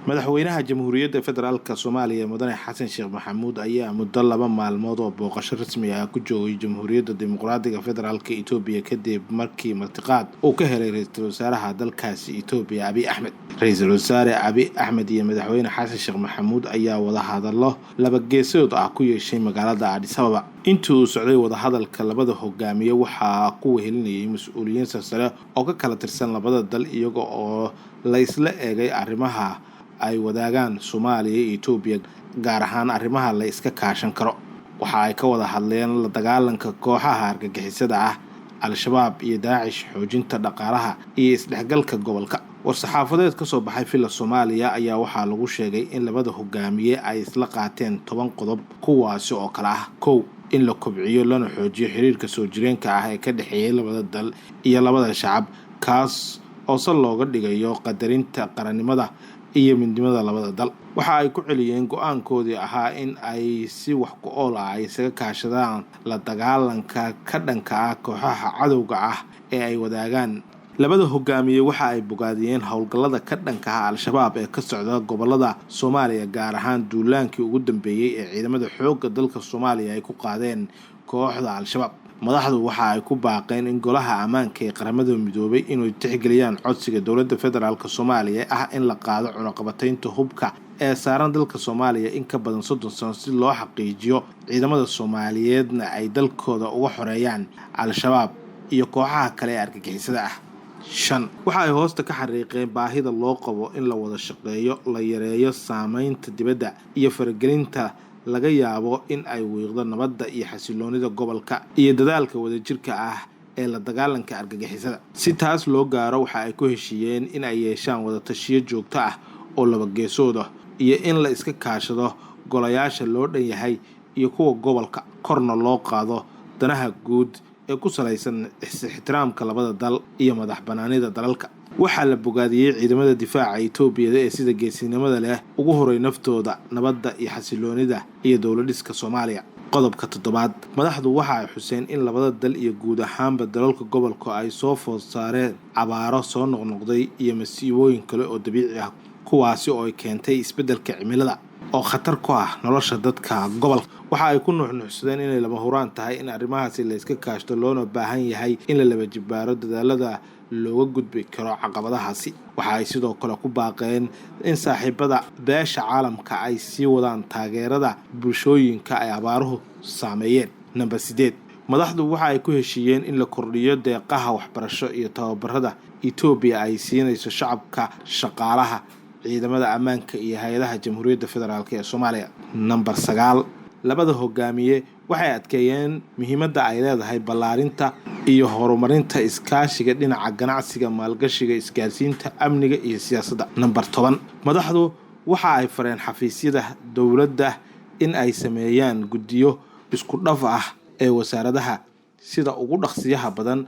madaxweynaha jamhuuriyadda federaalka Soomaaliya mudane Xasan Sheekh Maxamuud ayaa muddo 2 maalmood oo booqasho rasmi ah ku joogay Jamhuuriyadda Dimuqraadiga Federaalka Itoobiya kadib markii martiqaad uu ka helay ra'iisul wasaaraha dalkaasi Itoobiya Abiy Ahmed. Ra'iisul wasaare Abiy Ahmed iyo madaxweyne Xasan Sheekh Maxamuud ayaa wada hadallo laba geesood ah ku yeeshay magaalada Addis Ababa. Intii uu socday wada hadalka labada hogaamiye waxaa ku wehelinayay mas'uuliyiin sare oo ka kala tirsan labada dal iyaga oo la isla eegay arrimaha ay wadaagaan Soomaaliya iyo Itoobiya gaar ahaan arrimaha la iska kaashan karo. Waxa ay ka wada hadleen la dagaalanka kooxaha argagixisada ah Al-Shabaab iyo Daacish, xoojinta dhaqaalaha iyo isdhexgalka gobolka. War-saxaafadeed ka soo baxay filla Soomaaliya ayaa waxaa lagu sheegay in labada hogaamiye ay isla qaateen 10 qodob kuwaasi oo kala ah: 1. in la kobciyo lana xoojiyo xiriirka soo jireenka ah ee ka dhaxeeya labada dal iyo labada shacab, kaas oo sal looga dhigayo qadarinta qarannimada iyo midnimada labada dal. Waxa ay ku celiyeen go'aankoodii ahaa in ay si wax ku ool ah isaga kaashadaan la dagaalanka ka dhanka ah kooxaha cadowga ah ee ay wadaagaan. Labada hogaamiye waxa ay bogaadiyeen howlgallada ka dhanka ah Al-Shabaab ee ka socda gobolada Soomaaliya, gaar ahaan duulaankii ugu dambeeyay ee ciidamada xoogga dalka Soomaaliya ay ku qaadeen kooxda Al-Shabaab. Madaxdu waxa ay ku baaqeen in golaha ammaanka ee qaramada midoobay inuu tixgeliyaan codsiga dowladda federaalka Soomaaliya ah in la qaado cunaqabataynta hubka ee saaran dalka Soomaaliya in ka badan 30 sano si loo xaqiijiyo ciidamada Soomaaliyeedna ay dalkooda uga xoreeyaan Al-Shabaab iyo kooxaha kale ee argagixisada ah. 5. waxa ay hoosta ka xariiqeen baahida loo qabo in la wada shaqeeyo, la yareeyo saameynta dibadda iyo faragelinta laga yaabo in ay wiiqdo nabadda iyo xasiloonida gobolka iyo dadaalka wadajirka ah ee la dagaalanka argagixisada. Si taas loo gaaro, waxa ay ku heshiiyeen in ay yeeshaan wada tashiyo joogto ah oo laba geesood ah iyo in la iska kaashado golayaasha loo dhan yahay iyo kuwa gobolka, korna loo qaado danaha guud ee ku salaysan ixtiraamka labada dal iyo madax banaanida dalalka. Waxaa la bogaadiyay ciidamada difaaca Itoobiya ee sida geesinimada leh ugu horay naftooda nabadda iyo xasiloonida iyo dowladdiska Soomaaliya. Qodobka 7. madaxdu waxa ay xuseen in labada dal iyo guud ahaanba dalalka gobolka ay soo food saareen abaaro soo noqnoqday iyo masiibooyin kale oo dabiici ah kuwaasi oo ay keentay isbeddelka cimilada oo khatar ku ah nolosha dadka gobolka. Waxa ay ku nuuxnuuxsadeen inay lama huraan tahay in arrimahaasi la iska kaashto loona baahan yahay in la laba jibaaro dadaalada looga gudbi karo caqabadahaasi. Waxa ay sidoo kale ku baaqeen in saaxiibada beesha caalamka ay sii wadaan taageerada bulshooyinka ay abaaruhu saameeyeen. 8. madaxdu waxa ay ku heshiiyeen in la kordhiyo deeqaha waxbarasho iyo tababarada Itoobiya ay siinayso shacabka, shaqaalaha, ciidamada ammaanka iyo hay'adaha Jamhuuriyadda Federaalka ee Soomaaliya. 9. labada hogaamiye waxay adkeeyeen muhiimadda ay leedahay ballaarinta iyo horumarinta iskaashiga dhinaca ganacsiga, maalgashiga, isgaarsiinta, amniga iyo siyaasadda. 10. madaxdu waxa ay fareen xafiisyada dowladda in ay sameeyaan guddiyo isku dhaf ah ee wasaaradaha sida ugu dhaqsiyaha badan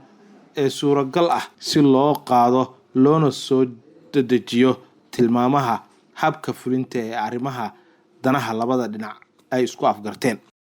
ee suuragal ah si loo qaado loona soo dedejiyo tilmaamaha habka fulinta ee arrimaha danaha labada dhinac ay isku afgarteen.